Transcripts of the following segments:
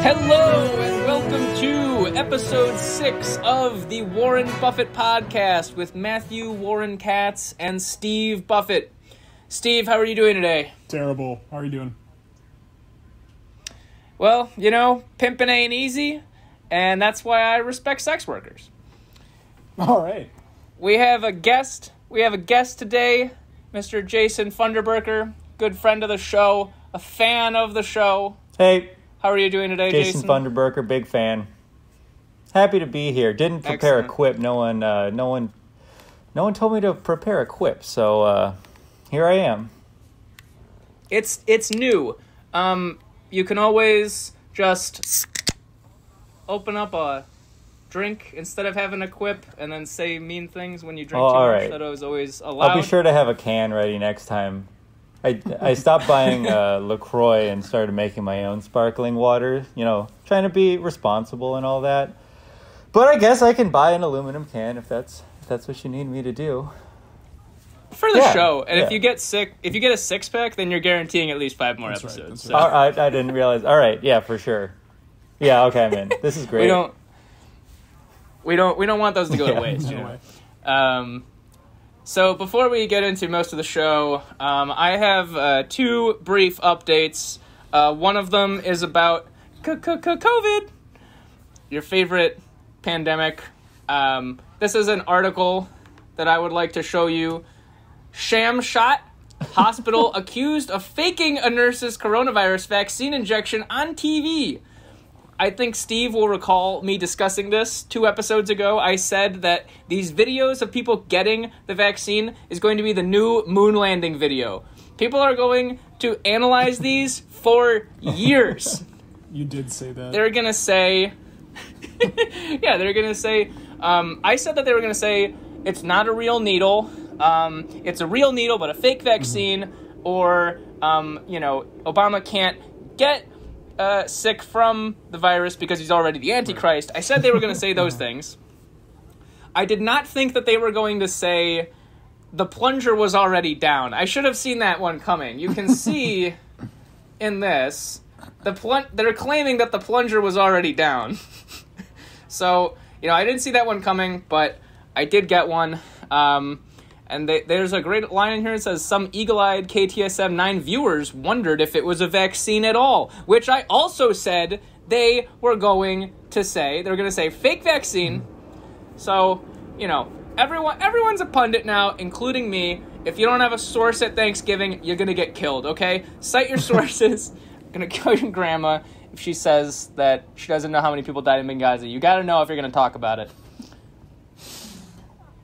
Hello and welcome to episode 6 of the Warren Buffett Podcast with Matthew Warren-Katz and Steve Buffett. Steve, how are you doing today? Terrible. How are you doing? Well, you know, pimping ain't easy, and that's why I respect sex workers. All right. We have a guest today, Mr. Jason Funderberker, good friend of the show, a fan of the show. Hey. How are you doing today, Jason? Jason Funderberker, big fan. Happy to be here. Didn't prepare a quip. No one told me to prepare a quip. So here I am. It's new. You can always just open up a drink instead of having a quip, and then say mean things when you drink too much. Right. That was always allowed. I'll be sure to have a can ready next time. I stopped buying LaCroix and started making my own sparkling water, trying to be responsible and all that. But I guess I can buy an aluminum can if that's what you need me to do. For the show. And if you get a six-pack, then you're guaranteeing at least 5 more episodes. Right. So. All right, I didn't realize. All right, yeah, for sure. Yeah, okay, I'm in. This is great. We don't want those to go to waste. So before we get into most of the show, I have 2 brief updates. One of them is about COVID, your favorite pandemic. This is an article that I would like to show you. Sham shot, hospital accused of faking a nurse's coronavirus vaccine injection on TV. I think Steve will recall me discussing this 2 episodes ago. I said that these videos of people getting the vaccine is going to be the new moon landing video. People are going to analyze these for years. You did say that. They're going to say... yeah, they're going to say... I said that they were going to say, it's not a real needle. It's a real needle, but a fake vaccine. Or, Obama can't get... sick from the virus because he's already the Antichrist. I said they were going to say those things. I did not think that they were going to say the plunger was already down. I should have seen that one coming. You can see in this, they're claiming that the plunger was already down. So, I didn't see that one coming, but I did get one. And there's a great line in here that says, some eagle-eyed KTSM 9 viewers wondered if it was a vaccine at all, which I also said they were going to say. They were going to say fake vaccine. So, everyone's a pundit now, including me. If you don't have a source at Thanksgiving, you're going to get killed, okay? Cite your sources. I'm going to kill your grandma if she says that she doesn't know how many people died in Benghazi. You got to know if you're going to talk about it.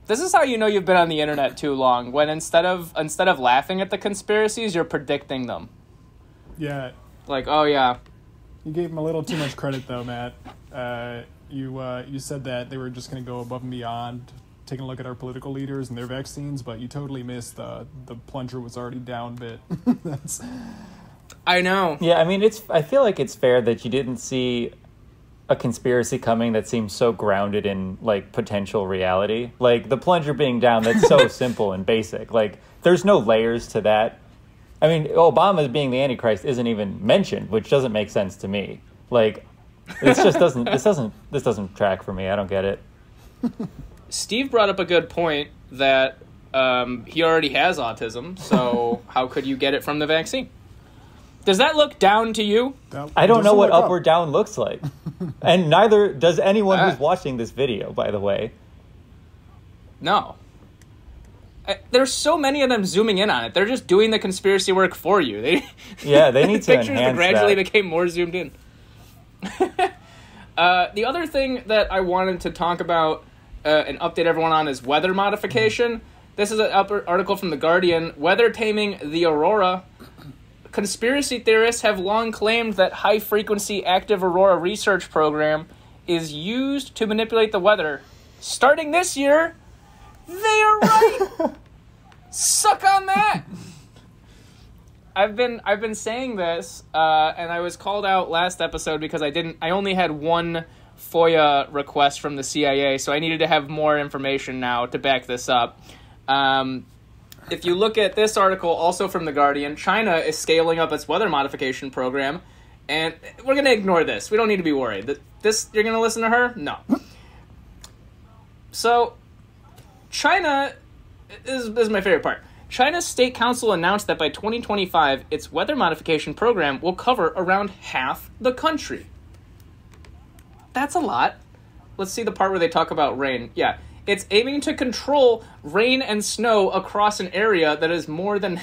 This is how you know you've been on the internet too long, when instead of laughing at the conspiracies, you're predicting them. Yeah. Like, oh yeah. You gave him a little too much credit though, Matt. You said that they were just going to go above and beyond taking a look at our political leaders and their vaccines, but you totally missed the plunger was already down bit. I know. Yeah, I mean, I feel like it's fair that you didn't see a conspiracy coming that seems so grounded in potential reality. Like the plunger being down, that's so simple and basic. Like there's no layers to that. I mean, Obama being the Antichrist isn't even mentioned, which doesn't make sense to me. Like this doesn't track for me. I don't get it. Steve brought up a good point that he already has autism, so how could you get it from the vaccine? Does that look down to you? I don't know what up or down looks like. And neither does anyone who's watching this video, by the way. No. There's so many of them zooming in on it. They're just doing the conspiracy work for you. They need to enhance that. Gradually became more zoomed in. The other thing that I wanted to talk about and update everyone on is weather modification. This is an article from The Guardian. Weather taming the aurora. Conspiracy theorists have long claimed that high-frequency active aurora research program is used to manipulate the weather. Starting this year, they are right. Suck on that. I've been saying this, and I was called out last episode because I only had one FOIA request from the CIA, so I needed to have more information now to back this up. If you look at this article, also from The Guardian, China is scaling up its weather modification program, And we're going to ignore this. We don't need to be worried. This, you're going to listen to her? No. So, China is my favorite part. China's State Council announced that by 2025, its weather modification program will cover around half the country. That's a lot. Let's see the part where they talk about rain. Yeah. It's aiming to control rain and snow across an area that is more than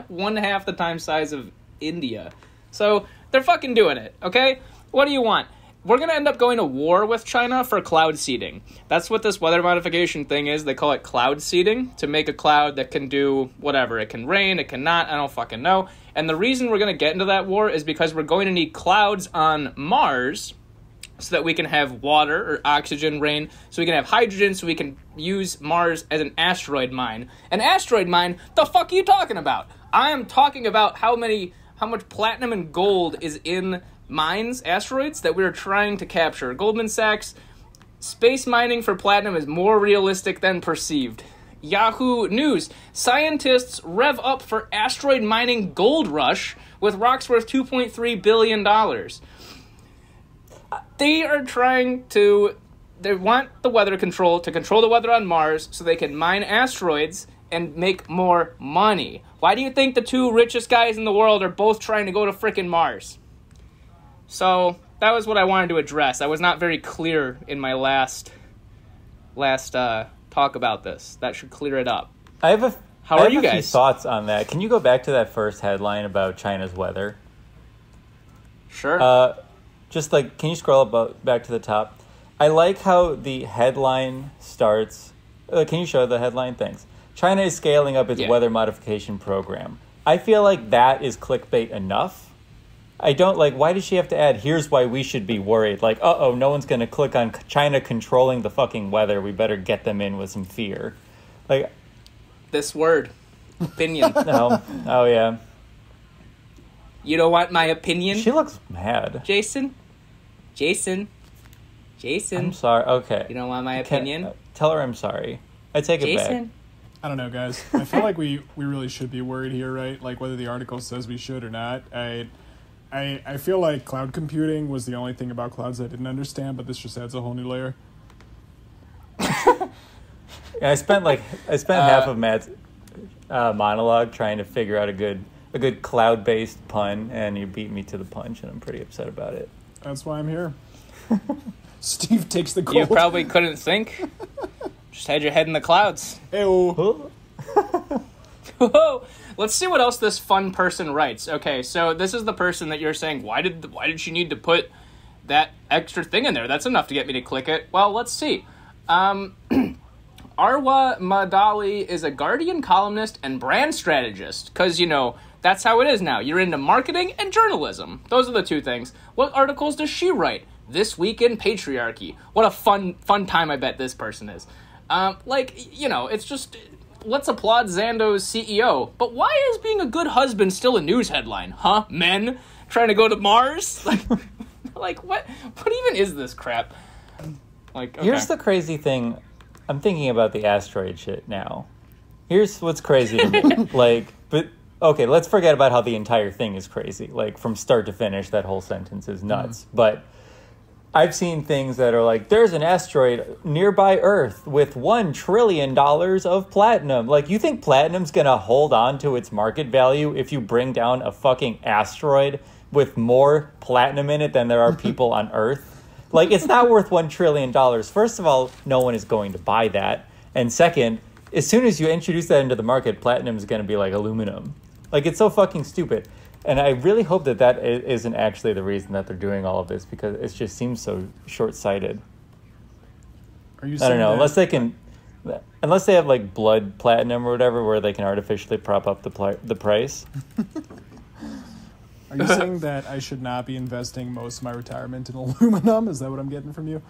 1/2 the time size of India. So, they're fucking doing it, okay? What do you want? We're going to end up going to war with China for cloud seeding. That's what this weather modification thing is. They call it cloud seeding, to make a cloud that can do whatever. It can rain, it cannot, I don't fucking know. And the reason we're going to get into that war is because we're going to need clouds on Mars so that we can have water or oxygen, rain, so we can have hydrogen, so we can use Mars as an asteroid mine. An asteroid mine? The fuck are you talking about? I am talking about how much platinum and gold is in mines, asteroids, that we're trying to capture. Goldman Sachs, space mining for platinum is more realistic than perceived. Yahoo News, scientists rev up for asteroid mining gold rush with rocks worth $2.3 billion. They are they want the weather control to control the weather on Mars so they can mine asteroids and make more money. Why do you think the two richest guys in the world are both trying to go to frickin' Mars? So, that was what I wanted to address. I was not very clear in my last talk about this. That should clear it up. How are you guys? Few thoughts on that. Can you go back to that first headline about China's weather? Sure. Can you scroll back to the top? I like how the headline starts. Can you show the headline? Thanks. China is scaling up its weather modification program. I feel like that is clickbait enough. I don't why does she have to add, here's why we should be worried? No one's going to click on China controlling the fucking weather. We better get them in with some fear. This word. Opinion. No. Oh, yeah. You don't want my opinion? She looks mad. Jason. I'm sorry. Okay. You don't want my opinion? Tell her I'm sorry. I take it back. I don't know, guys. I feel like we really should be worried here, right? Whether the article says we should or not. I feel like cloud computing was the only thing about clouds I didn't understand, but this just adds a whole new layer. I spent half of Matt's monologue trying to figure out a good cloud-based pun, and you beat me to the punch, and I'm pretty upset about it. That's why I'm here. Steve takes the gold. You probably couldn't think. Just had your head in the clouds. Ew. Whoa. Let's see what else this fun person writes. Okay, so this is the person that you're saying, why did she need to put that extra thing in there? That's enough to get me to click it. Well, let's see. Arwa Madali is a Guardian columnist and brand strategist. Because, that's how it is now. You're into marketing and journalism. Those are the two things. What articles does she write? This Week in Patriarchy. What a fun time I bet this person is. It's just... Let's applaud Zando's CEO. But why is being a good husband still a news headline? Huh? Men trying to go to Mars? What even is this crap? Okay. Here's the crazy thing. I'm thinking about the asteroid shit now. Here's what's crazy to me. Let's forget about how the entire thing is crazy. From start to finish, that whole sentence is nuts. But I've seen things that are there's an asteroid nearby Earth with $1 trillion of platinum. You think platinum's going to hold on to its market value if you bring down a fucking asteroid with more platinum in it than there are people on Earth? It's not worth $1 trillion. First of all, no one is going to buy that. And second, as soon as you introduce that into the market, platinum is going to be like aluminum. It's so fucking stupid. And I really hope that isn't actually the reason that they're doing all of this, because it just seems so short-sighted. Are you I saying don't know, unless they have blood platinum or whatever, where they can artificially prop up the price. Are you saying that I should not be investing most of my retirement in aluminum? Is that what I'm getting from you?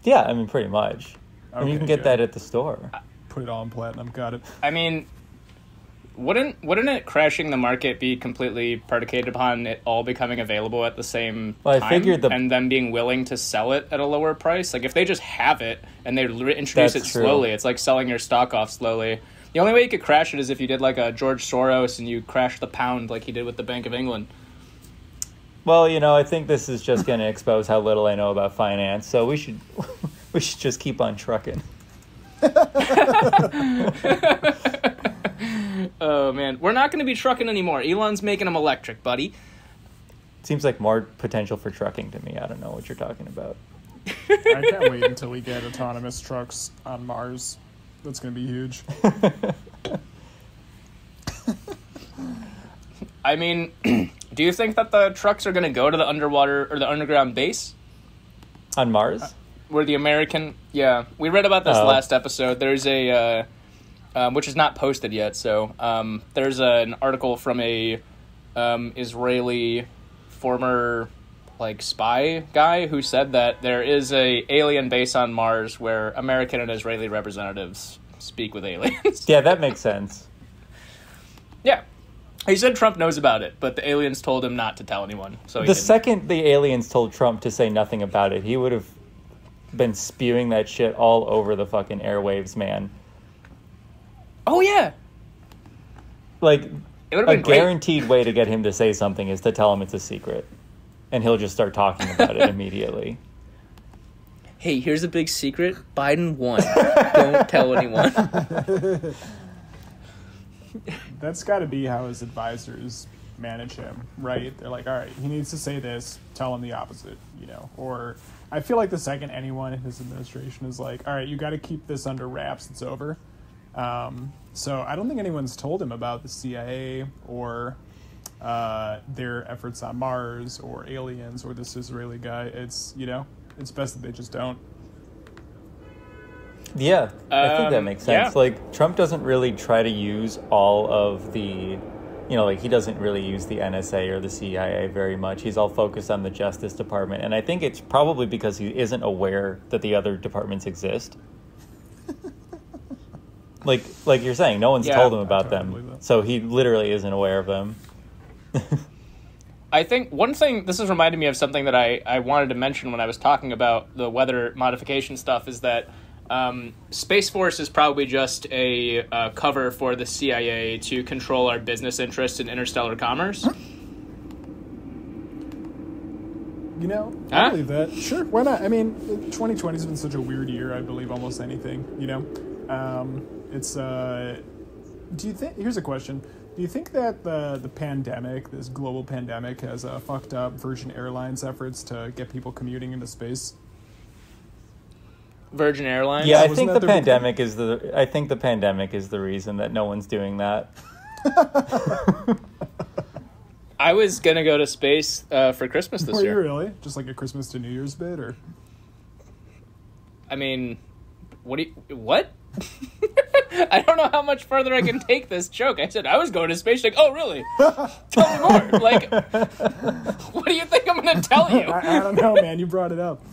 Yeah, I mean, pretty much. Okay, you can get that at the store. Put it all in platinum. Got it. I mean, wouldn't it crashing the market be completely predicated upon it all becoming available at the same time? I figured and them being willing to sell it at a lower price? If they just have it and they introduce it slowly, it's like selling your stock off slowly. The only way you could crash it is if you did a George Soros and you crash the pound like he did with the Bank of England. Well, I think this is just going to expose how little I know about finance, so we should just keep on trucking. Oh, man. We're not going to be trucking anymore. Elon's making them electric, buddy. Seems like more potential for trucking to me. I don't know what you're talking about. I can't wait until we get autonomous trucks on Mars. That's going to be huge. I mean, do you think that the trucks are going to go to the underwater or the underground base? On Mars? Where the American... Yeah, we read about this last episode. There's a... which is not posted yet, so there's an article from a Israeli former spy guy who said that there is a alien base on Mars where American and Israeli representatives speak with aliens. Yeah, that makes sense. Yeah. He said Trump knows about it, but the aliens told him not to tell anyone. So second the aliens told Trump to say nothing about it, he would have been spewing that shit all over the fucking airwaves, man. Oh, yeah. It would have been a great. Guaranteed way to get him to say something is to tell him it's a secret. And he'll just start talking about it immediately. Hey, here's a big secret. Biden won. Don't tell anyone. That's got to be how his advisors manage him, right? They're like, all right, he needs to say this, tell him the opposite, Or I feel like the second anyone in his administration is like, all right, you got to keep this under wraps, it's over. So I don't think anyone's told him about the CIA or their efforts on Mars or aliens or this Israeli guy. It's, it's best that they just don't. Yeah, I think that makes sense. Yeah. Trump doesn't really try to use all of the, he doesn't really use the NSA or the CIA very much. He's all focused on the Justice Department. And I think it's probably because he isn't aware that the other departments exist. Like you're saying, no one's told him about them. So he literally isn't aware of them. I think one thing, this has reminded me of something that I wanted to mention when I was talking about the weather modification stuff, is that Space Force is probably just a cover for the CIA to control our business interests in interstellar commerce. I believe that. Sure, why not? I mean, 2020's been such a weird year, I believe almost anything, It's, do you think, here's a question. Do you think that the pandemic, this global pandemic, has fucked up Virgin Airlines' efforts to get people commuting into space? Virgin Airlines? Yeah, I think the pandemic is the reason that no one's doing that. I was going to go to space for Christmas this year. Were you really? Just like a Christmas to New Year's bit, or? I mean, what? I don't know how much further I can take this joke. I said I was going to space. Like, oh, really? Tell me more. What do you think I'm going to tell you? I don't know, man. You brought it up.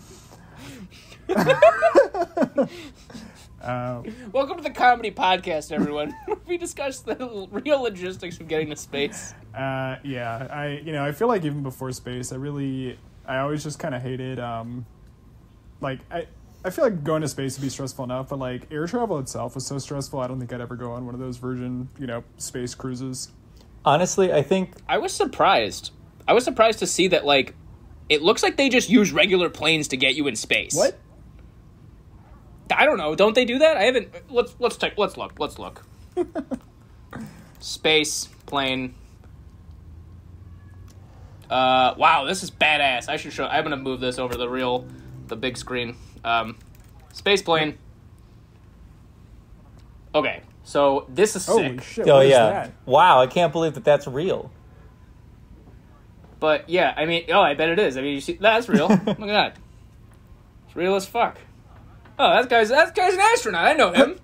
Welcome to the comedy podcast, everyone. We discuss the real logistics of getting to space. Yeah, I feel like even before space, I always just kind of hated, I feel like going to space would be stressful enough, but air travel itself was so stressful. I don't think I'd ever go on one of those Virgin, space cruises. Honestly, I think I was surprised. I was surprised to see that it looks like they just use regular planes to get you in space. What? I don't know. Don't they do that? I haven't. Let's look. Space plane. Wow, this is badass. I should show. I'm gonna move this over to the big screen. Space plane. Okay, so this is sick. Holy shit! Oh what is yeah! that? Wow, I can't believe that's real. But yeah, I mean, I bet it is. I mean, you see, that's real. Look at that. It's real as fuck. Oh, that guy's an astronaut. I know him.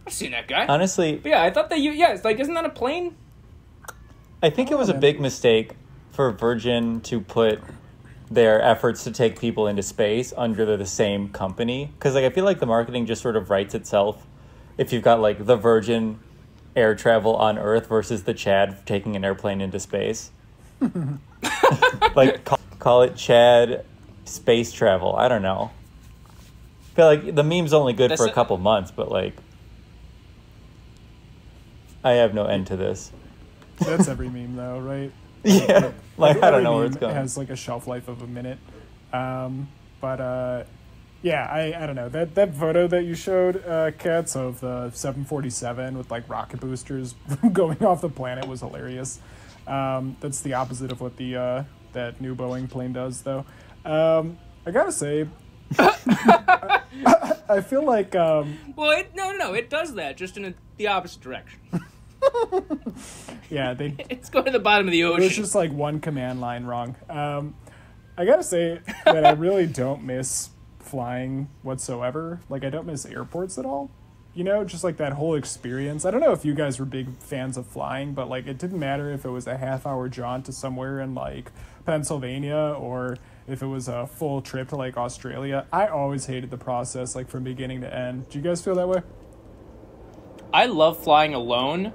I've seen that guy. Honestly, but yeah, I thought it's isn't that a plane? I think it was a big mistake for Virgin to put their efforts to take people into space under the same company, because I feel like the marketing just sort of writes itself. If you've got the Virgin air travel on Earth versus the Chad taking an airplane into space, call it Chad space travel. I don't know. I feel like the meme's only good for a couple months, but I have no end to this. That's every meme though, right? Yeah, like I don't know where it's It going. has like a shelf life of a minute. Yeah, I don't know. That photo that you showed, Katz, of the 747 with like rocket boosters going off the planet was hilarious. That's the opposite of what the that new Boeing plane does, though. I gotta say, I feel like... well, it does that, just in the opposite direction. Yeah, it's going to the bottom of the ocean. It was just like one command line wrong. I gotta say that I really don't miss flying whatsoever. Like, I don't miss airports at all. You know, just like that whole experience. I don't know if you guys were big fans of flying, but like it didn't matter if it was a half-hour jaunt to somewhere in like Pennsylvania or if it was a full trip to like Australia. I always hated the process, like from beginning to end. Do you guys feel that way? I love flying alone,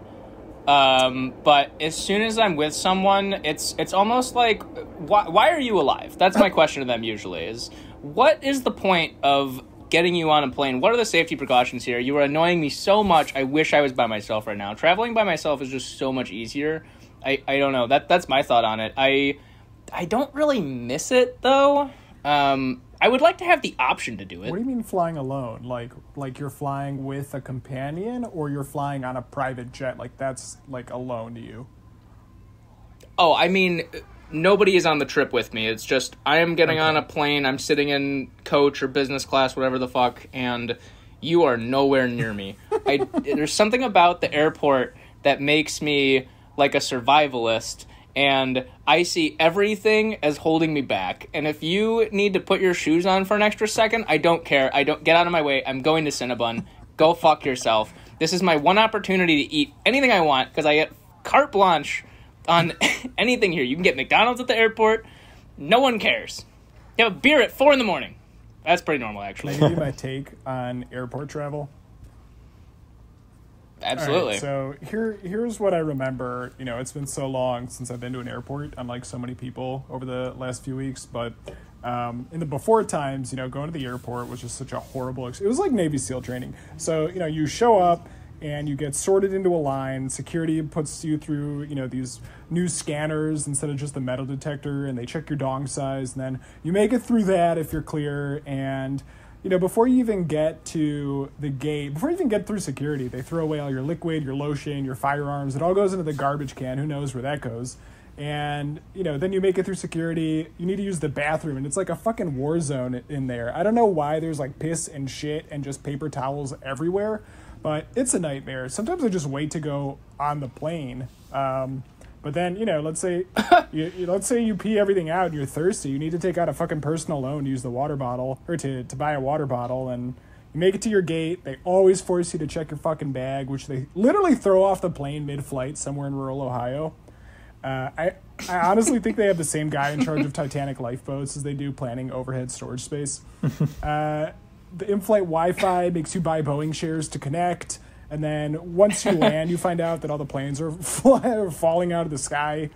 but as soon as I'm with someone, it's almost like, why are you alive? That's my question to them usually, is what is the point of getting you on a plane? What are the safety precautions here? You are annoying me so much. I wish I was by myself right now. Traveling by myself is just so much easier. I don't know. That's my thought on it. I don't really miss it, though. I would like to have the option to do it. What do you mean flying alone? Like you're flying with a companion, or you're flying on a private jet? Like that's like alone to you? Oh, I mean, nobody is on the trip with me. It's just I am getting on a plane. I'm sitting in coach or business class, whatever the fuck, and you are nowhere near me. There's something about the airport that makes me like a survivalist, and I see everything as holding me back. And if you need to put your shoes on for an extra second, I don't care. I don't get out of my way. I'm going to Cinnabon. Go fuck yourself. This is my one opportunity to eat anything I want because I get carte blanche on anything here. You can get McDonald's at the airport. No one cares. You have a beer at 4 a.m. That's pretty normal, actually. Can I give you my take on airport travel? Absolutely. Right, so here's what I remember. You know, it's been so long since I've been to an airport, unlike so many people over the last few weeks. But in the before times, you know, going to the airport was just such a horrible it was like Navy SEAL training. So, you know, you show up and you get sorted into a line. Security puts you through, you know, these new scanners instead of just the metal detector, and they check your dong size. And then you make it through that if you're clear. And you know, before you even get to the gate, before you even get through security, they throw away all your liquid, your lotion, your firearms. It all goes into the garbage can. Who knows where that goes? And, you know, then you make it through security. You need to use the bathroom, and it's like a fucking war zone in there. I don't know why there's like piss and shit and just paper towels everywhere, but it's a nightmare. Sometimes I just wait to go on the plane. But then, you know, let's say you pee everything out and you're thirsty. You need to take out a fucking personal loan to use the water bottle, or to buy a water bottle, and you make it to your gate. They always force you to check your fucking bag, which they literally throw off the plane mid-flight somewhere in rural Ohio. I honestly think they have the same guy in charge of Titanic lifeboats as they do planning overhead storage space. The in-flight Wi-Fi makes you buy Boeing shares to connect. And then once you land, you find out that all the planes are falling out of the sky.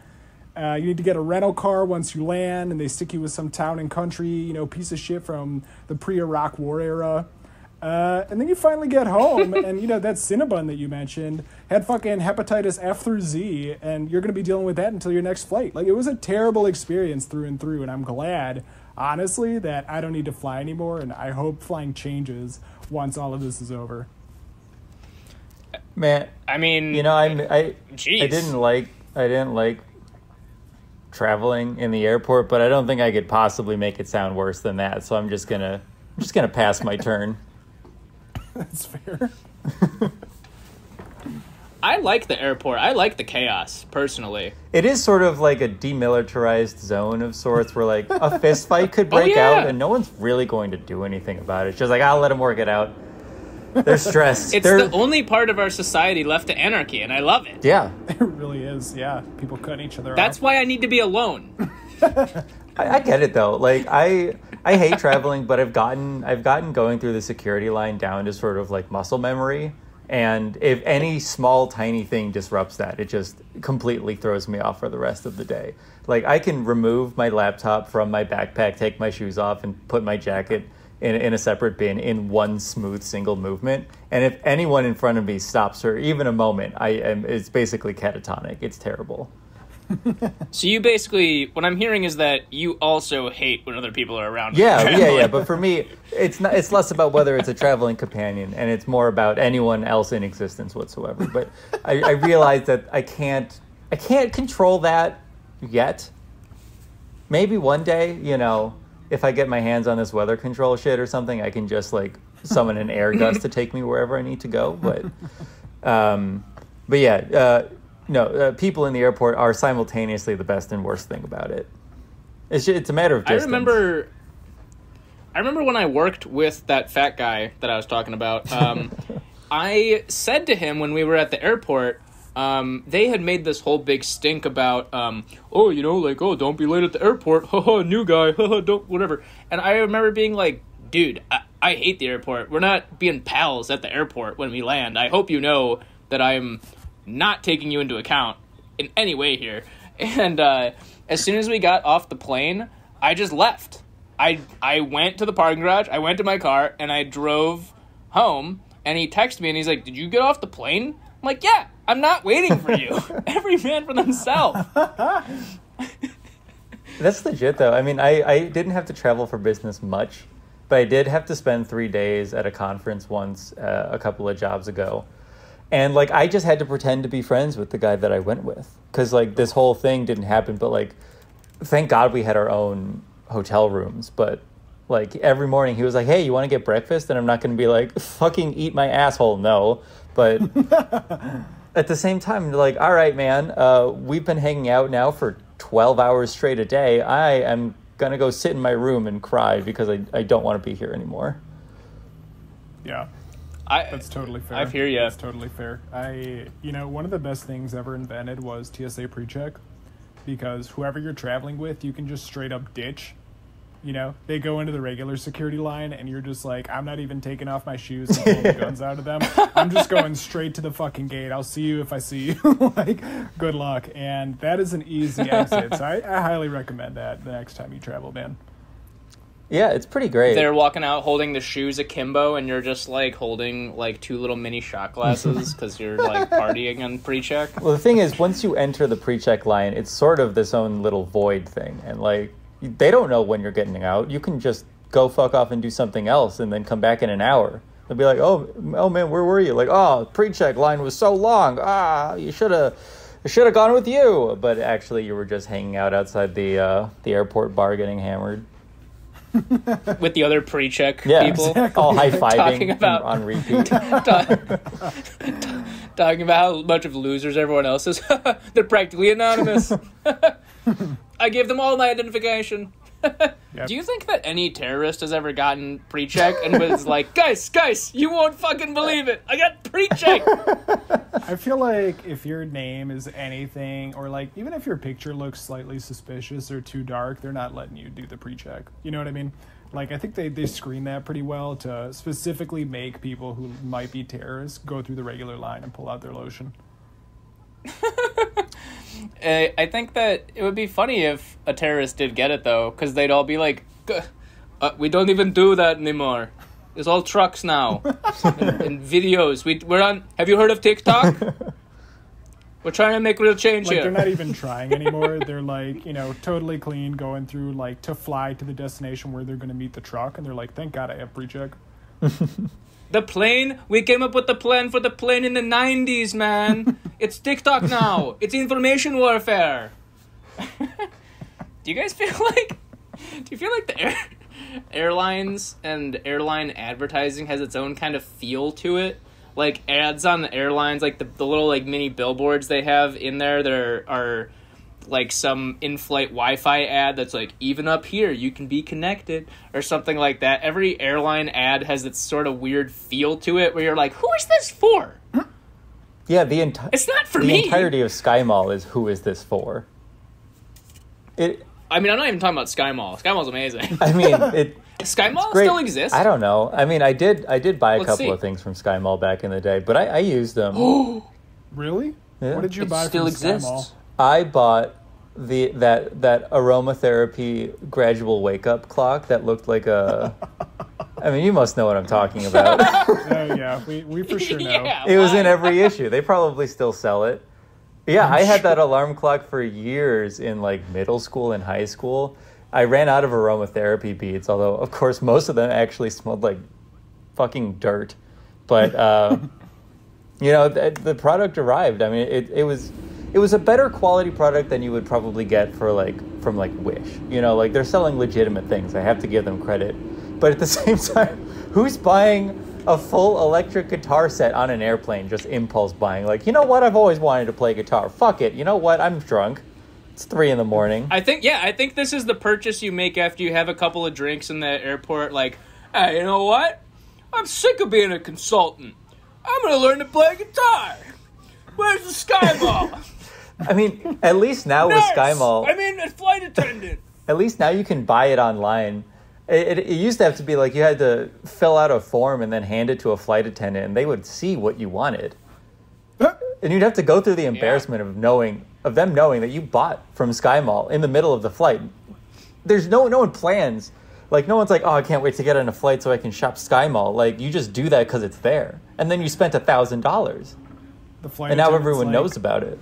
You need to get a rental car once you land, and they stick you with some town and country, you know, piece of shit from the pre-Iraq War era. And then you finally get home, and, you know, that Cinnabon that you mentioned had fucking hepatitis F through Z, and you're going to be dealing with that until your next flight. Like, it was a terrible experience through and through, and I'm glad, honestly, that I don't need to fly anymore, and I hope flying changes once all of this is over. Man, I mean, you know, I didn't like traveling in the airport, but I don't think I could possibly make it sound worse than that. So I'm just gonna pass my turn. That's fair. I like the airport. I like the chaos, personally. It is sort of like a demilitarized zone of sorts, where like a fist fight could break out, and no one's really going to do anything about it. It's just like, I'll let them work it out. They're stressed. The only part of our society left to anarchy, and I love it. Yeah. It really is, yeah. People cut each other off. That's why I need to be alone. I get it, though. Like, I hate traveling, but I've gotten going through the security line down to sort of like muscle memory. And if any small, tiny thing disrupts that, it just completely throws me off for the rest of the day. Like, I can remove my laptop from my backpack, take my shoes off, and put my jacket in a separate bin in one smooth single movement. And if anyone in front of me stops for even a moment, it's basically catatonic. It's terrible. So you basically, what I'm hearing is that you also hate when other people are around. Yeah. But for me, it's not. It's less about whether it's a traveling companion, and it's more about anyone else in existence whatsoever. But I realize that I can't control that yet. Maybe one day, if I get my hands on this weather control shit or something, I can just like summon an air gust to take me wherever I need to go. But yeah. No, people in the airport are simultaneously the best and worst thing about it. It's a matter of distance. I remember when I worked with that fat guy that I was talking about. I said to him when we were at the airport, they had made this whole big stink about, don't be late at the airport. Haha, new guy. Haha, don't, whatever. And I remember being like, dude, I hate the airport. We're not being pals at the airport when we land. I hope you know that I'm not taking you into account in any way here. And as soon as we got off the plane, I just left. I went to the parking garage, I went to my car, and I drove home, and he texted me, and he's like, did you get off the plane? I'm like, yeah, I'm not waiting for you. Every man for themselves. That's legit, though. I mean, I didn't have to travel for business much, but I did have to spend 3 days at a conference once a couple of jobs ago. And, like, I just had to pretend to be friends with the guy that I went with. Because, like, this whole thing didn't happen. But, like, thank God we had our own hotel rooms. But, like, every morning he was like, hey, you want to get breakfast? And I'm not going to be like, fucking eat my asshole. No. But at the same time, like, all right, man, we've been hanging out now for 12 hours straight a day. I am going to go sit in my room and cry because I don't want to be here anymore. Yeah. That's totally fair. I hear you. That's totally fair. One of the best things ever invented was TSA PreCheck, because whoever you're traveling with, you can just straight up ditch. They go into the regular security line, and you're just like, I'm not even taking off my shoes and pulling the guns out of them. I'm just going straight to the fucking gate. I'll see you if I see you. Like, good luck. And that is an easy exit. So I highly recommend that the next time you travel, man. Yeah, it's pretty great. They're walking out holding the shoes akimbo, and you're just, like, holding, like, 2 little mini shot glasses because you're, like, partying on pre-check. Well, the thing is, once you enter the pre-check line, it's sort of this own little void thing. And, like, they don't know when you're getting out. You can just go fuck off and do something else and then come back in an hour. They'll be like, oh man, where were you? Like, oh, pre-check line was so long. You should have gone with you. But actually, you were just hanging out outside the airport bar getting hammered. With the other pre-check people. Exactly. All high-fiving talking about, on repeat. Talking about how much of losers everyone else is. They're practically anonymous. I gave them all my identification. Yep. Do you think that any terrorist has ever gotten pre-check and was like, guys, you won't fucking believe it. I got pre-check. I feel like if your name is anything, or like even if your picture looks slightly suspicious or too dark, they're not letting you do the pre-check. You know what I mean? Like, I think they screen that pretty well to specifically make people who might be terrorists go through the regular line and pull out their lotion. I think that it would be funny if a terrorist did get it, though, because they'd all be like, we don't even do that anymore. It's all trucks now. and videos. We're on... Have you heard of TikTok? We're trying to make real change here. They're not even trying anymore. They're like, totally clean, going through, like, to fly to the destination where they're going to meet the truck. And they're like, thank God I have pre-check. The plane? We came up with the plan for the plane in the 90s, man. It's TikTok now. It's information warfare. Do you guys feel like... Do you feel like the airlines and airline advertising has its own kind of feel to it? Like, ads on the airlines, like the little, like, mini billboards they have in there that are like, some in-flight Wi-Fi ad that's like, even up here, you can be connected, or something like that. Every airline ad has its sort of weird feel to it, where you're like, who is this for? Yeah, it's not for me. me. The entirety of SkyMall is who is this for? I mean, I'm not even talking about SkyMall. SkyMall's amazing. I mean, SkyMall still exists? I don't know. I mean, I did buy a couple of things from SkyMall back in the day, but I used them. Really? Yeah. What did you buy still from exists. SkyMall? I bought that aromatherapy gradual wake up clock that looked like a. I mean, you must know what I'm talking about. Yeah, we for sure know. Yeah, It was in every issue. They probably still sell it. Yeah, I had that alarm clock for years in like middle school and high school. I ran out of aromatherapy beads, although of course most of them actually smelled like fucking dirt. But the product arrived. I mean, it was a better quality product than you would probably get from Wish. Like they're selling legitimate things. I have to give them credit. But at the same time, who's buying a full electric guitar set on an airplane, just impulse buying? Like, you know what? I've always wanted to play guitar. Fuck it. You know what? I'm drunk. It's 3 a.m. I think this is the purchase you make after you have a couple of drinks in the airport. Like, hey, you know what? I'm sick of being a consultant. I'm going to learn to play guitar. Where's the SkyMall? I mean, at least now with SkyMall... a flight attendant. At least now you can buy it online. It used to have to be like you had to fill out a form and then hand it to a flight attendant, and they would see what you wanted. And you'd have to go through the embarrassment of them knowing that you bought from SkyMall in the middle of the flight. There's no one plans. Like, no one's like, oh, I can't wait to get on a flight so I can shop SkyMall. Like, you just do that because it's there. And then you spent $1,000. And now everyone knows about it.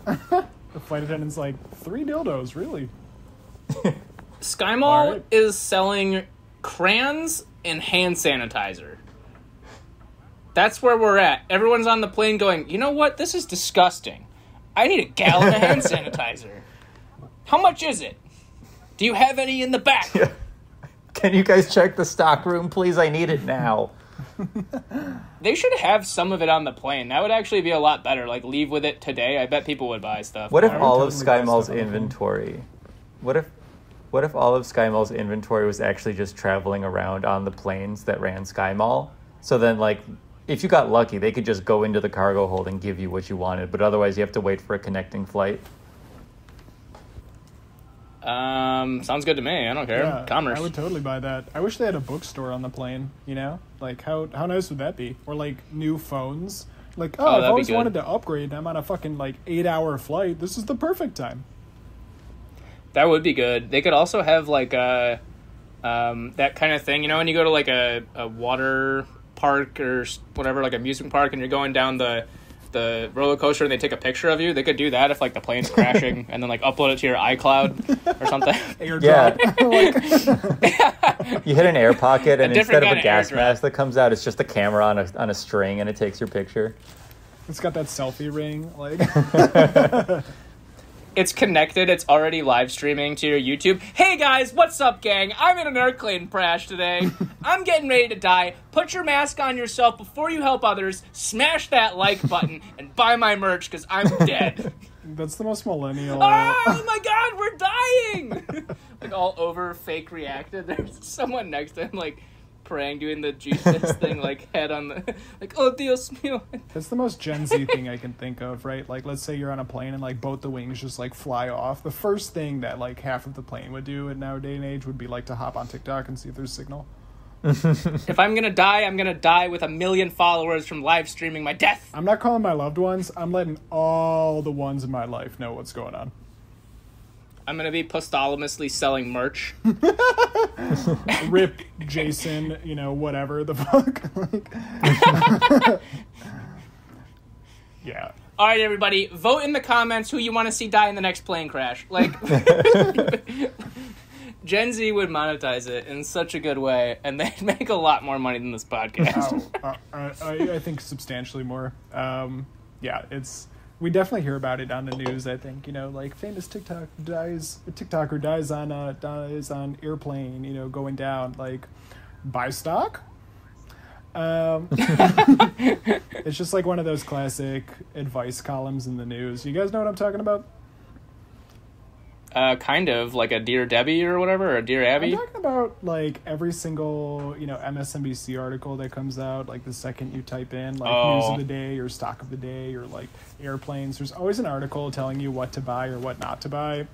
The flight attendant's like, 3 dildos, really? SkyMall is selling crayons and hand sanitizer. That's where we're at. Everyone's on the plane going, you know what? This is disgusting. I need a gallon of hand sanitizer. How much is it? Do you have any in the back? Yeah. Can you guys check the stock room, please? I need it now. They should have some of it on the plane. That would actually be a lot better. Like, leave with it today. I bet people would buy stuff. What if all of SkyMall's inventory... What if all of SkyMall's inventory was actually just traveling around on the planes that ran SkyMall? So then, like, if you got lucky, they could just go into the cargo hold and give you what you wanted, but otherwise you have to wait for a connecting flight. Sounds good to me. I don't care. Yeah, Commerce. I would totally buy that. I wish they had a bookstore on the plane, Like, how nice would that be? Or, like, new phones. Like, I've always wanted to upgrade. I'm on a fucking, 8-hour flight. This is the perfect time. That would be good. They could also have, that kind of thing. When you go to, a water park or whatever, like, amusement park, and you're going down the roller coaster and they take a picture of you, they could do that if, the plane's crashing and then, upload it to your iCloud or something. Airdrop. Yeah. You hit an air pocket and instead of a gas mask that comes out, it's just a camera on a string and it takes your picture. It's got that selfie ring, It's connected. It's already live streaming to your YouTube. Hey guys, what's up, gang? I'm in an airplane crash today. I'm getting ready to die. Put your mask on yourself before you help others. Smash that like button and buy my merch because I'm dead. That's the most millennial. Oh my god, we're dying! All over fake reacted. There's someone next to him, praying, doing the Jesus thing, head on the, oh Dios mío. That's the most Gen Z thing I can think of, right? Let's say you're on a plane and both the wings just fly off. The first thing that half of the plane would do in our day and age would be to hop on TikTok and see if there's signal. If I'm gonna die, I'm gonna die with 1 million followers from live streaming my death. I'm not calling my loved ones. I'm letting all the ones in my life know what's going on. I'm going to be posthumously selling merch. Rip Jason, whatever the fuck. Yeah. All right, everybody, vote in the comments who you want to see die in the next plane crash. Gen Z would monetize it in such a good way, and they'd make a lot more money than this podcast. I think substantially more. We definitely hear about it on the news. I think famous TikToker dies on airplane. Going down. Buy stock. It's just one of those classic advice columns in the news. You guys know what I'm talking about? Kind of like a Dear Debbie or whatever, or a Dear Abby. I'm talking about every single MSNBC article that comes out. The second you type in news of the day or stock of the day or airplanes, there's always an article telling you what to buy or what not to buy.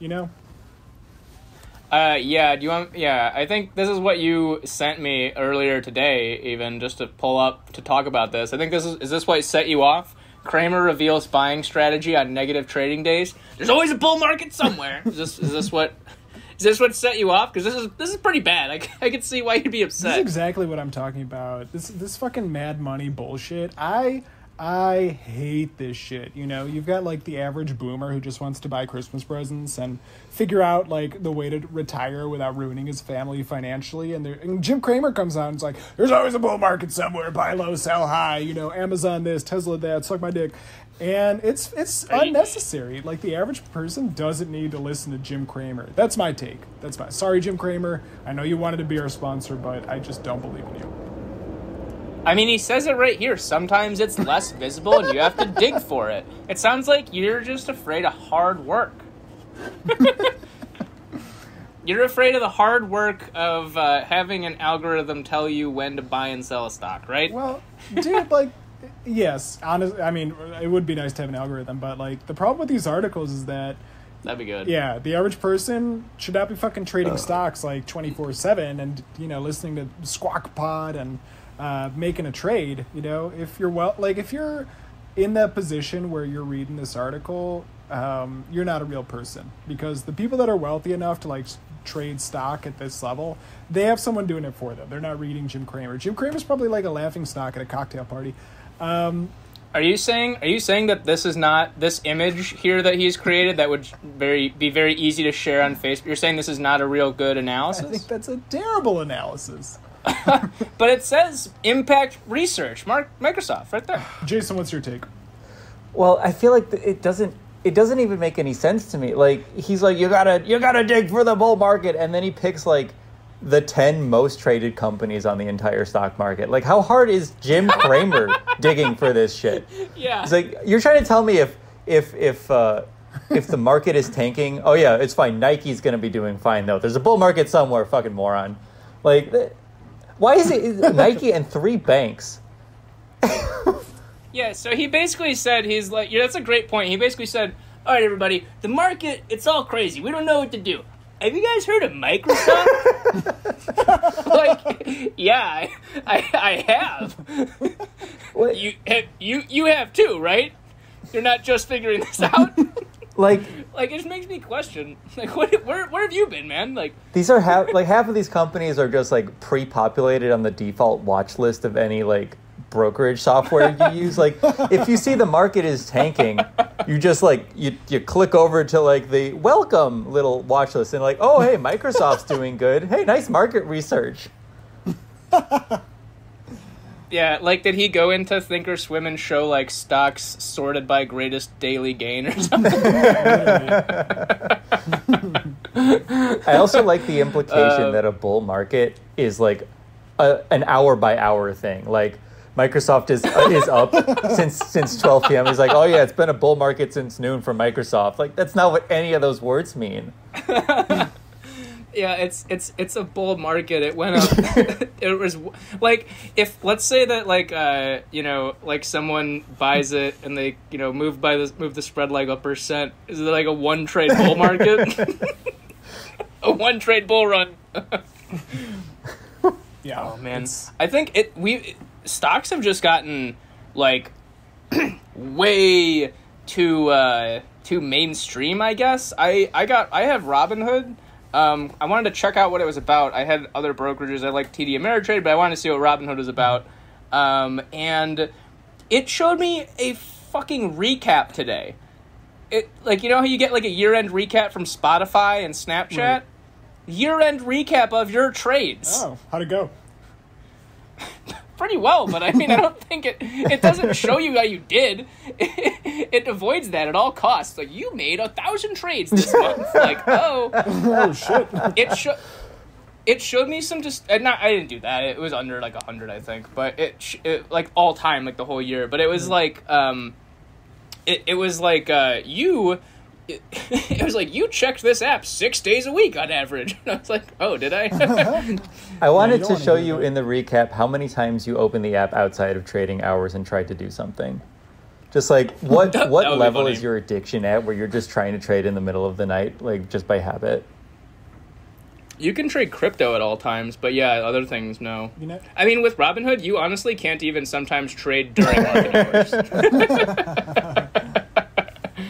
Yeah. Do you want? Yeah, I think this is what you sent me earlier today, even just to pull up to talk about this. I think is this what set you off? Cramer reveals buying strategy on negative trading days. There's always a bull market somewhere. Is this what set you off? Because this is pretty bad. I can see why you'd be upset. This is exactly what I'm talking about. This fucking Mad Money bullshit. I I hate this shit. You know, you've got like the average boomer who just wants to buy Christmas presents and figure out like the way to retire without ruining his family financially. And Jim Cramer comes out and is like, there's always a bull market somewhere, buy low, sell high, you know, Amazon this, Tesla that, suck my dick. And it's unnecessary. Like, the average person doesn't need to listen to Jim Cramer. That's my take. Sorry, Jim Cramer. I know you wanted to be our sponsor, but I just don't believe in you. I mean, he says it right here. Sometimes it's less visible and you have to dig for it. It sounds like you're just afraid of hard work. You're afraid of the hard work of having an algorithm tell you when to buy and sell a stock, right? Well, dude, like, yes. Honestly, I mean, it would be nice to have an algorithm, but, like, the problem with these articles is that that'd be good. Yeah, the average person should not be fucking trading stocks, like, 24/7 and, you know, listening to Squawk Pod and making a trade. You know, if you're in that position where you're reading this article, you're not a real person, because the people that are wealthy enough to like trade stock at this level, they have someone doing it for them. They're not reading Jim Cramer. Jim Cramer's probably like a laughing stock at a cocktail party. Are you saying that this is not this image here that he's created that would be very easy to share on Facebook? You're saying this is not a real good analysis? I think that's a terrible analysis. But it says impact research, Microsoft, right there. Jason, what's your take? Well, I feel like it doesn't even make any sense to me. Like, he's like, you gotta dig for the bull market, and then he picks like the 10 most traded companies on the entire stock market. Like, how hard is Jim Cramer digging for this shit? Yeah. It's like, you're trying to tell me if the market is tanking, oh yeah, it's fine. Nike's gonna be doing fine though. There's a bull market somewhere, fucking moron. Like, why is it Nike and 3 banks? Yeah, so he basically said, he's like, yeah, that's a great point. He basically said, all right, everybody, the market, it's all crazy. We don't know what to do. Have you guys heard of Microsoft? Like, yeah, I have. What? You have too, right? You're not just figuring this out? Like it just makes me question, like, where have you been, man? Like, these are half of these companies are just like pre-populated on the default watch list of any like brokerage software you use. Like, if you see the market is tanking, you just like you click over to like the welcome little watch list and like, oh hey, Microsoft's doing good. Hey, nice market research. Yeah, like, did he go into Thinkorswim and show, like, stocks sorted by greatest daily gain or something? I also like the implication that a bull market is, like, an hour-by-hour thing. Like, Microsoft is up since 12 p.m. He's like, oh, yeah, it's been a bull market since noon for Microsoft. Like, that's not what any of those words mean. Yeah, it's a bull market. It went up. It was like, if let's say that like someone buys it and they move the spread like a percent. Is it like a one trade bull market? A one trade bull run. Yeah. Oh man, I think stocks have just gotten like way too mainstream. I guess I have Robinhood. I wanted to check out what it was about. I had other brokerages. I like TD Ameritrade, but I wanted to see what Robinhood is about. And it showed me a fucking recap today. It, like, you know how you get like a year-end recap from Spotify and Snapchat? Right. Year-end recap of your trades. Oh, how'd it go? Pretty well, but I mean, I don't think it doesn't show you how you did. It avoids that at all costs. Like, you made 1,000 trades this month. Like, oh shit. It showed me some I didn't do that. It was under like 100, I think. But it like all time, like the whole year. But it was like it was like it was like, you checked this app 6 days a week on average. And I was like, oh, did I? I wanted to show you in the recap how many times you open the app outside of trading hours and tried to do something. Just like, what level is your addiction at where you're just trying to trade in the middle of the night, like just by habit? You can trade crypto at all times, but yeah, other things, no. I mean, with Robinhood, you honestly can't even sometimes trade during market hours.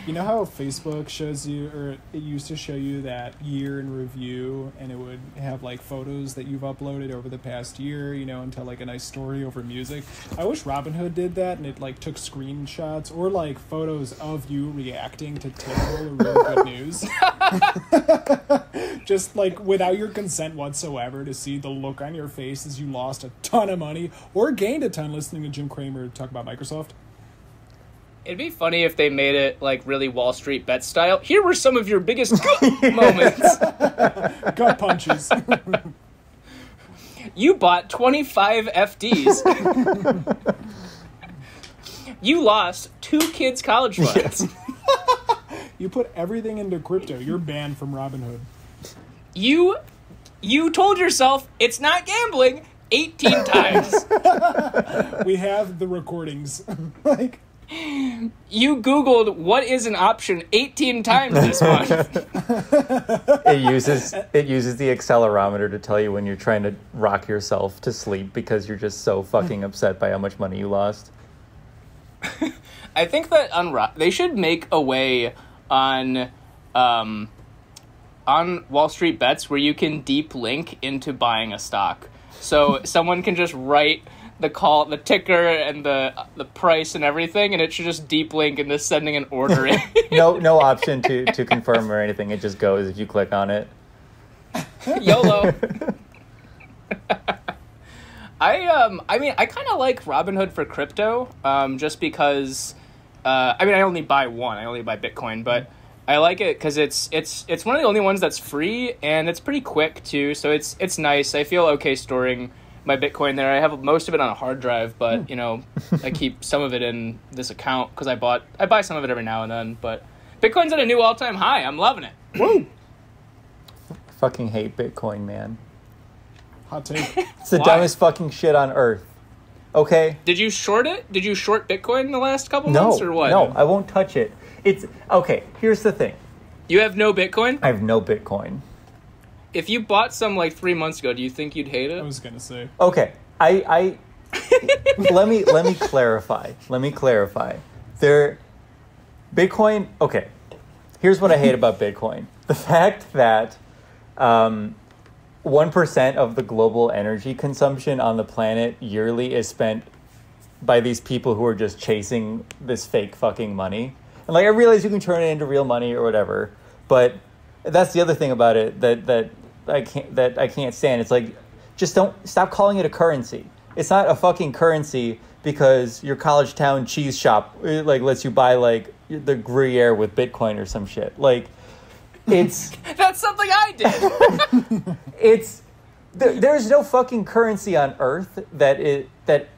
You know how Facebook shows you, or it used to show you that year in review, and it would have like photos that you've uploaded over the past year, you know, and tell like a nice story over music. I wish Robinhood did that, and it like took screenshots or like photos of you reacting to terrible or really good news. Just like without your consent whatsoever, to see the look on your face as you lost a ton of money or gained a ton listening to Jim Cramer talk about Microsoft. It'd be funny if they made it like really Wall Street bet style. Here were some of your biggest gut moments. Gut punches. You bought 25 FDs. You lost 2 kids' college funds. Yes. You put everything into crypto. You're banned from Robinhood. You told yourself it's not gambling 18 times. We have the recordings. Like, you Googled what is an option 18 times this month. It uses the accelerometer to tell you when you're trying to rock yourself to sleep because you're just so fucking upset by how much money you lost. I think that they should make a way on Wall Street Bets where you can deep link into buying a stock. So someone can just write the ticker and the price and everything, and it should just deep link into sending an order in. No option to confirm or anything. It just goes if you click on it. YOLO. I mean, I kind of like Robinhood for crypto, just because, I mean, I only buy one. I only buy Bitcoin, but I like it because it's one of the only ones that's free, and it's pretty quick too. So it's nice. I feel okay storing my Bitcoin there. I have most of it on a hard drive, but you know, I keep some of it in this account because I buy some of it every now and then. But Bitcoin's at a new all-time high. I'm loving it. woo! Fucking hate Bitcoin, man. Hot take. It's the Why? dumbest fucking shit on earth. Okay? Did you short it? Did you short Bitcoin in the last couple months or what? No, I won't touch it. It's okay. Here's the thing. You have no Bitcoin? I have no Bitcoin. If you bought some like 3 months ago, do you think you'd hate I it? was gonna say. Okay, I let me clarify. Let me clarify. Bitcoin. Okay, here's what I hate about Bitcoin: the fact that 1% of the global energy consumption on the planet yearly is spent by these people who are just chasing this fake fucking money. And like, I realize you can turn it into real money or whatever, but that's the other thing about it that I can't stand. It's like, just stop calling it a currency. It's not a fucking currency because your college town cheese shop like lets you buy like the Gruyere with Bitcoin or some shit. Like, it's That's something I did. there's no fucking currency on Earth that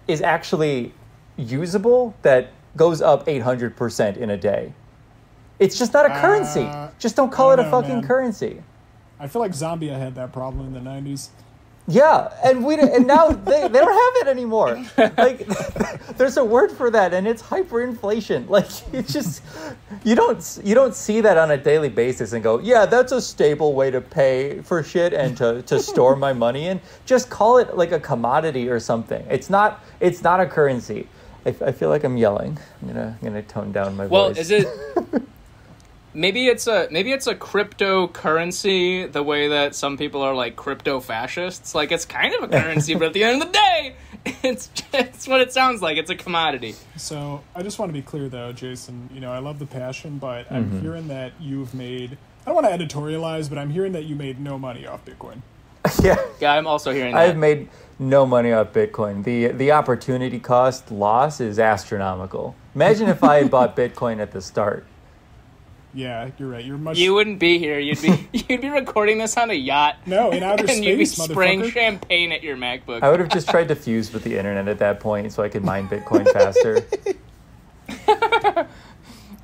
is actually usable that goes up 800% in a day. It's just not a currency. Just don't call it a fucking currency. I feel like Zambia had that problem in the 90s. Yeah, and now they don't have it anymore. Like, there's a word for that, and it's hyperinflation. Like, it's just you don't see that on a daily basis and go, yeah, that's a stable way to pay for shit and to store my money in. Just call it like a commodity or something. It's not a currency. I feel like I'm yelling. I'm gonna tone down my voice. Well, is it? Maybe it's a cryptocurrency, the way that some people are like crypto fascists. Like, it's kind of a currency, but at the end of the day, it's what it sounds like. It's a commodity. So I just want to be clear, though, Jason. You know, I love the passion, but I'm hearing that you've made. I don't want to editorialize, but I'm hearing that you made no money off Bitcoin. Yeah, I'm also hearing that. I've made no money off Bitcoin. The opportunity cost loss is astronomical. Imagine if I had bought Bitcoin at the start. Yeah, you're right. You're much. You wouldn't be here. You'd be recording this on a yacht. No, in outer and you'd be space, spraying motherfucker. champagne at your MacBook. I would have just tried to fuse with the internet at that point so I could mine Bitcoin faster.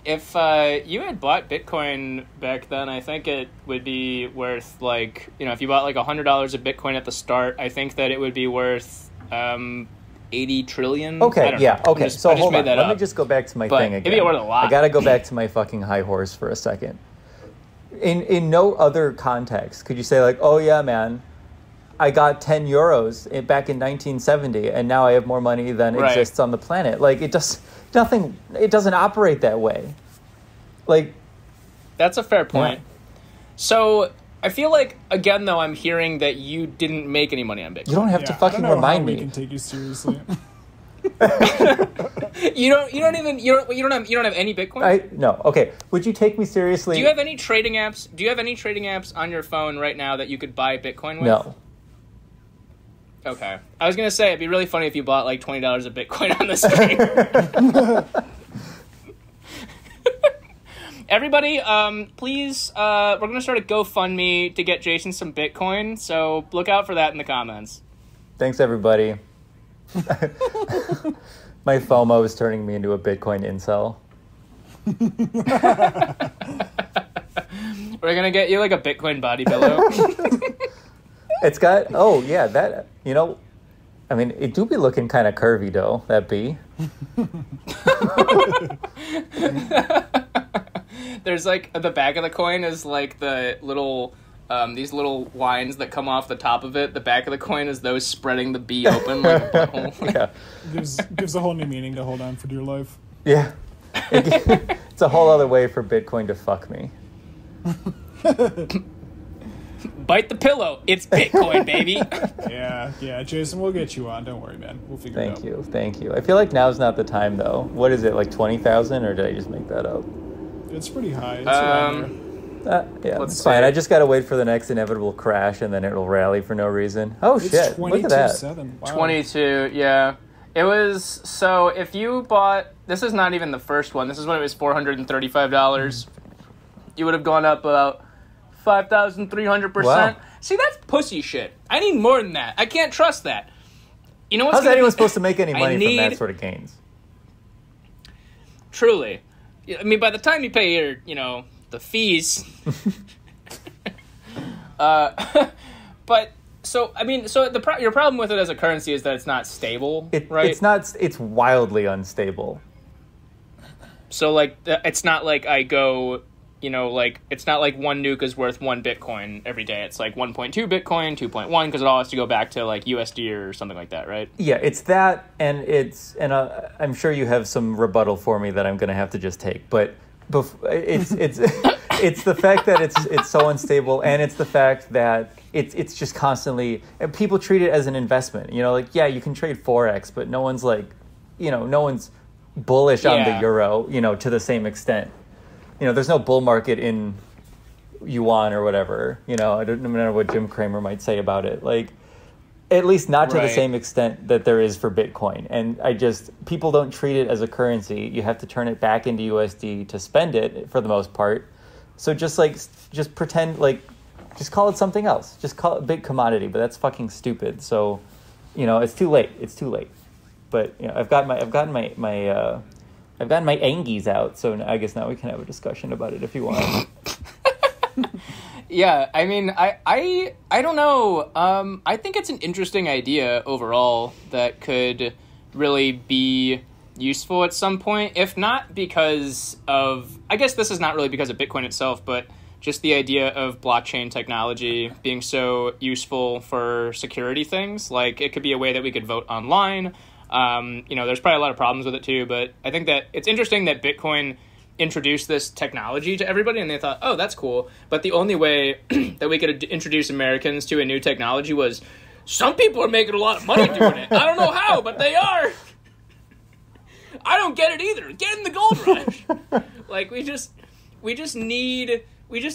If you had bought Bitcoin back then, I think it would be worth, like, you know, if you bought like $100 of Bitcoin at the start, I think that it would be worth 80 trillion. Okay, yeah, okay. So hold on. Let Let me just go back to my thing again. Maybe it worth a lot. I got to go back to my fucking high horse for a second. In no other context could you say like, oh yeah, man, I got 10 euros back in 1970 and now I have more money than exists on the planet. Like, it doesn't operate that way. Like, that's a fair point. Yeah. So I feel like, again, though, I'm hearing that you didn't make any money on Bitcoin. You don't have to fucking remind me. We can take you seriously. You don't have any Bitcoin? No. Okay. Would you take me seriously? Do you have any trading apps? Do you have any trading apps on your phone right now that you could buy Bitcoin with? No. Okay. I was gonna say it'd be really funny if you bought like $20 of Bitcoin on the stream. Everybody, please, we're gonna start a GoFundMe to get Jason some Bitcoin, so look out for that in the comments. Thanks, everybody. My FOMO is turning me into a Bitcoin incel. We're gonna get you like a Bitcoin body pillow. It's got, oh yeah, that, you know, I mean, it do be looking kind of curvy though, that bee. There's like, the back of the coin is like the little, these little lines that come off the top of it. The back of the coin is those spreading the bee open like a butthole. Yeah. Gives a whole new meaning to hold on for dear life. Yeah. It's a whole other way for Bitcoin to fuck me. Bite the pillow. It's Bitcoin, baby. Yeah, Jason, we'll get you on. Don't worry, man. We'll figure it out. Thank you. I feel like now's not the time, though. What is it, like 20,000, or did I just make that up? It's pretty high. It's around there. Yeah, it's fine. I just gotta wait for the next inevitable crash, and then it'll rally for no reason. Oh, It's shit. Look at that. 22.7. Wow. 22, yeah. It was, so if you bought, this is not even the first one. This is when it was $435. You would have gone up about 5,300%. Wow. See, that's pussy shit. I need more than that. I can't trust that. You know what's How's anyone supposed to make any money from that sort of gains? Truly. I mean, by the time you pay your, you know, the fees. But, so, I mean, so your problem with it as a currency is that it's not stable, right? It's wildly unstable. So, like, it's not like I go, you know, like, it's not like one nuke is worth 1 Bitcoin every day. It's like 1.2 Bitcoin, 2.1, because it all has to go back to, like, USD or something like that, right? Yeah, it's that, and I'm sure you have some rebuttal for me that I'm going to have to just take, but it's it's the fact that it's so unstable, and it's the fact that it's just constantly, and people treat it as an investment. You know, like, yeah, you can trade Forex, but no one's like, you know, no one's bullish on the euro, you know, to the same extent. You know, there's no bull market in yuan or whatever. You know, I don't know what Jim Cramer might say about it. Like, at least not to the same extent that there is for Bitcoin. And people don't treat it as a currency. You have to turn it back into USD to spend it for the most part. So just pretend, like, just call it something else. Just call it big commodity, but that's fucking stupid. So, you know, it's too late. But, you know, I've gotten my Angies out, so I guess now we can have a discussion about it if you want. Yeah, I mean, I don't know. I think it's an interesting idea overall that could really be useful at some point, if not because of, I guess this is not really because of Bitcoin itself, but just the idea of blockchain technology being so useful for security things. Like, it could be a way that we could vote online. You know, there's probably a lot of problems with it too, but I think that it's interesting that Bitcoin introduced this technology to everybody and they thought, oh, that's cool. But the only way that we could introduce Americans to a new technology was, some people are making a lot of money doing it. I don't know how, but they are. I don't get it either. Get in the gold rush. Like, we just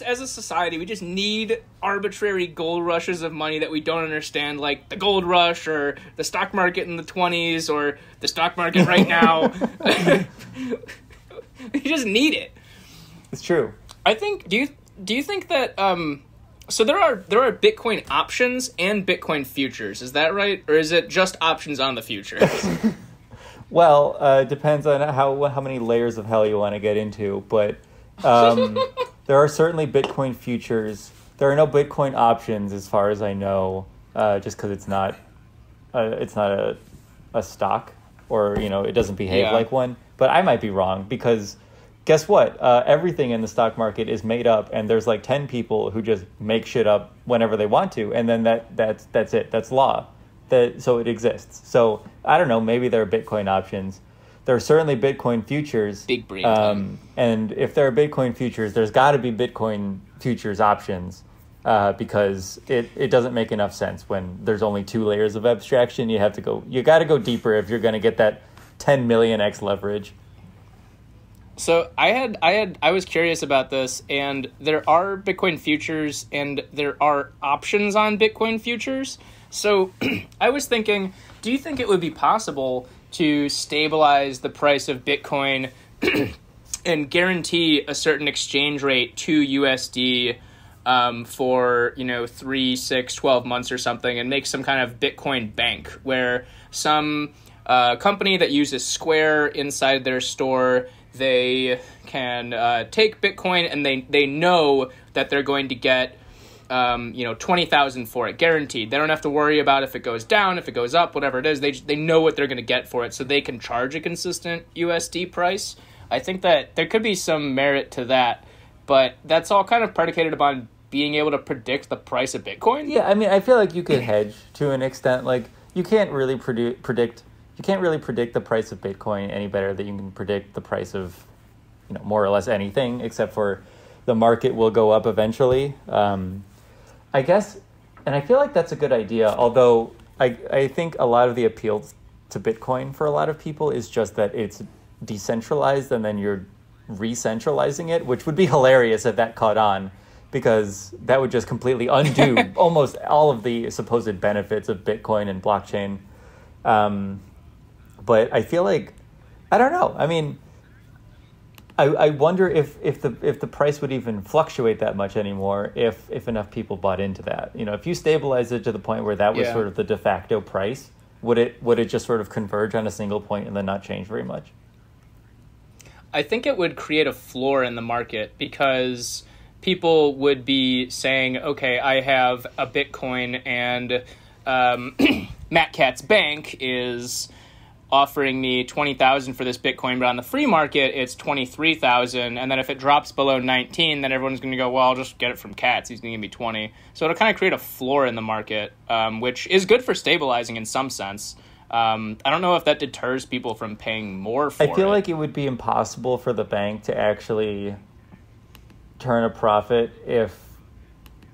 as a society, we just need arbitrary gold rushes of money that we don't understand, like the gold rush or the stock market in the 20s or the stock market right now. We just need it. It's true. I think, do you think that, so there are Bitcoin options and Bitcoin futures, is that right? Or is it just options on the futures? Well, it depends on how many layers of hell you want to get into, but there are certainly Bitcoin futures. There are no Bitcoin options, as far as I know, just because it's not a stock, or, you know, it doesn't behave like one. But I might be wrong, because guess what? Everything in the stock market is made up, and there's like 10 people who just make shit up whenever they want to, and then that's it. That's law. So it exists. So I don't know. Maybe there are Bitcoin options. there are certainly Bitcoin futures. Big brain. And if there are Bitcoin futures, there's got to be Bitcoin futures options because it doesn't make enough sense when there's only 2 layers of abstraction. You got to go deeper if you're going to get that 10 million X leverage. So I was curious about this, and there are Bitcoin futures and there are options on Bitcoin futures. So I was thinking, do you think it would be possible to stabilize the price of Bitcoin and guarantee a certain exchange rate to USD for, 3, 6, 12 months or something, and make some kind of Bitcoin bank where some company that uses Square inside their store, they can take Bitcoin and they know that they're going to get 20,000 for it, guaranteed. They don't have to worry about if it goes down, if it goes up, whatever it is. They know what they're going to get for it, so they can charge a consistent USD price. I think that there could be some merit to that, but that's all kind of predicated upon being able to predict the price of Bitcoin. Yeah, I mean, I feel like you could hedge to an extent. Like, you can't really predict the price of Bitcoin any better than you can predict the price of, more or less anything, except for the market will go up eventually. I guess, and I feel like that's a good idea, although I think a lot of the appeal to Bitcoin for a lot of people is just that it's decentralized and then you're re-centralizing it, which would be hilarious if that caught on, because that would just completely undo almost all of the supposed benefits of Bitcoin and blockchain. But I feel like, I don't know. I mean, I wonder if the price would even fluctuate that much anymore if enough people bought into that. If you stabilize it to the point where that was sort of the de facto price, would it just sort of converge on a single point and then not change very much? I think it would create a floor in the market because people would be saying, okay, I have a Bitcoin and Matt Katz's bank is offering me 20,000 for this Bitcoin, but on the free market, it's 23,000. And then if it drops below 19, then everyone's going to go, well, I'll just get it from Katz. He's going to give me 20. So it'll kind of create a floor in the market, which is good for stabilizing in some sense. I don't know if that deters people from paying more for it. I feel like it would be impossible for the bank to actually turn a profit if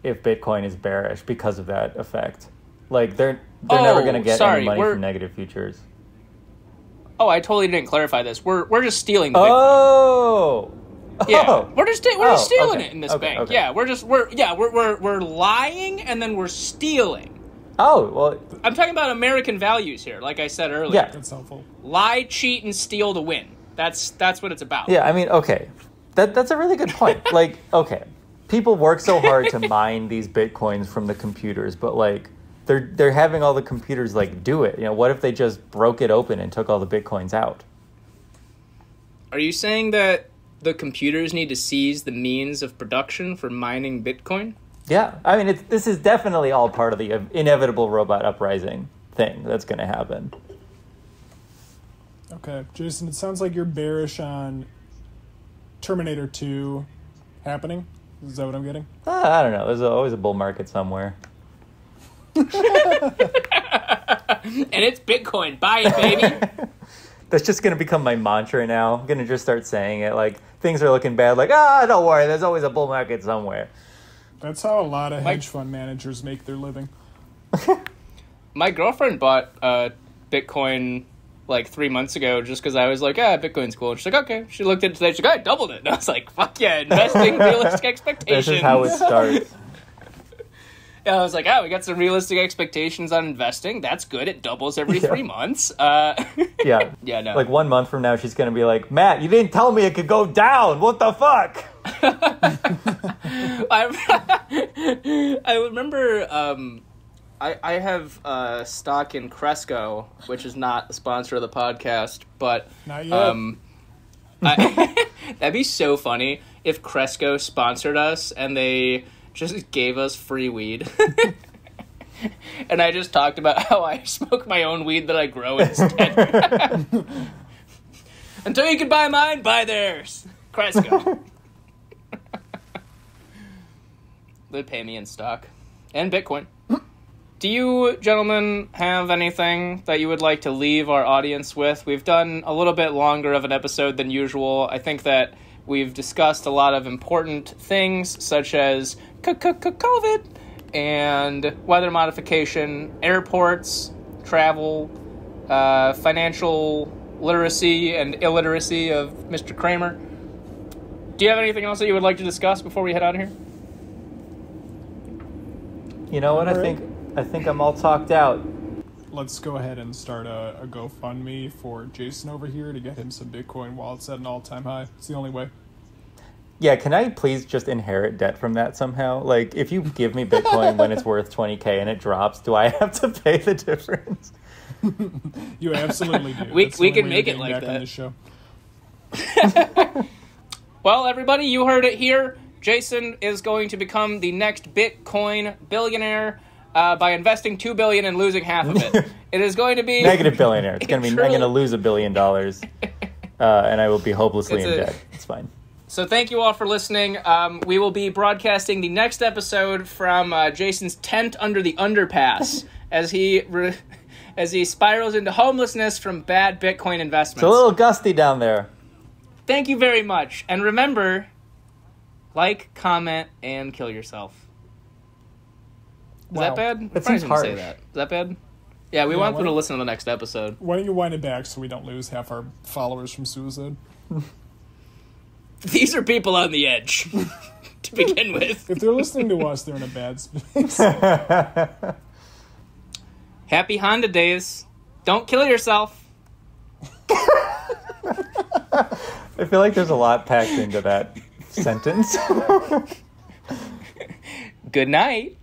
Bitcoin is bearish because of that effect. Like, they're never going to get any money from negative futures. Oh, I totally didn't clarify this. We're just stealing the Bitcoin. Oh. Yeah, we're just stealing it in this bank. Okay. Yeah, we're lying and then we're stealing. Oh, well, I'm talking about American values here, like I said earlier. Yeah, that's helpful. Lie, cheat, and steal to win. That's what it's about. Yeah, I mean, okay, that's a really good point. Like, okay, people work so hard to mine these Bitcoins from the computers, but like, they're having all the computers like do it. What if they just broke it open and took all the Bitcoins out? Are you saying that the computers need to seize the means of production for mining Bitcoin? Yeah, I mean, this is definitely all part of the inevitable robot uprising thing that's going to happen. Okay, Jason, it sounds like you're bearish on Terminator 2 happening. Is that what I'm getting? I don't know. There's always a bull market somewhere. And it's Bitcoin. Buy it, baby. That's just going to become my mantra now. I'm going to just start saying it. Like, things are looking bad. Like, don't worry. There's always a bull market somewhere. That's how a lot of hedge fund managers make their living. My girlfriend bought Bitcoin like 3 months ago just because I was like, Bitcoin's cool. And she's like, okay. She looked at it today. She's like, I doubled it. And I was like, fuck yeah, investing, realistic expectations. This is how it starts. Yeah, I was like, we got some realistic expectations on investing. That's good. It doubles every 3 months. Yeah. Yeah, no. Like 1 month from now, she's going to be like, Matt, you didn't tell me it could go down. What the fuck? I remember I have stock in Cresco, which is not a sponsor of the podcast, but not yet. That'd be so funny if Cresco sponsored us and they just gave us free weed. And I just talked about how I smoke my own weed that I grow instead. Until you can buy mine, buy theirs. Cresco. They'd pay me in stock. And Bitcoin. Do you gentlemen have anything that you would like to leave our audience with? We've done a little bit longer of an episode than usual. I think that we've discussed a lot of important things, such as COVID and weather modification, airports, travel, financial literacy and illiteracy of Mr. Cramer. Do you have anything else that you would like to discuss before we head out of here? You know what? I think I'm all talked out. Let's go ahead and start a GoFundMe for Jason over here to get him some Bitcoin while it's at an all-time high. It's the only way. Yeah, can I please just inherit debt from that somehow? Like, if you give me Bitcoin when it's worth 20K and it drops, do I have to pay the difference? You absolutely do. We can make it like that. On this show. Well, everybody, you heard it here. Jason is going to become the next Bitcoin billionaire by investing $2 billion and losing half of it. It is going to be negative billionaire. It's going to be. I'm going to lose $1 billion, and I will be hopelessly in debt. It's fine. So thank you all for listening. We will be broadcasting the next episode from Jason's tent under the underpass as he spirals into homelessness from bad Bitcoin investments. It's a little gusty down there. Thank you very much. And remember, like, comment, and kill yourself. Is that bad? That seems harsh. Say that. Is that bad? Yeah, we want people to listen to the next episode. Why don't you wind it back so we don't lose half our followers from suicide? These are people on the edge, to begin with. If they're listening to us, they're in a bad space. Happy Honda days. Don't kill yourself. I feel like there's a lot packed into that sentence. Good night.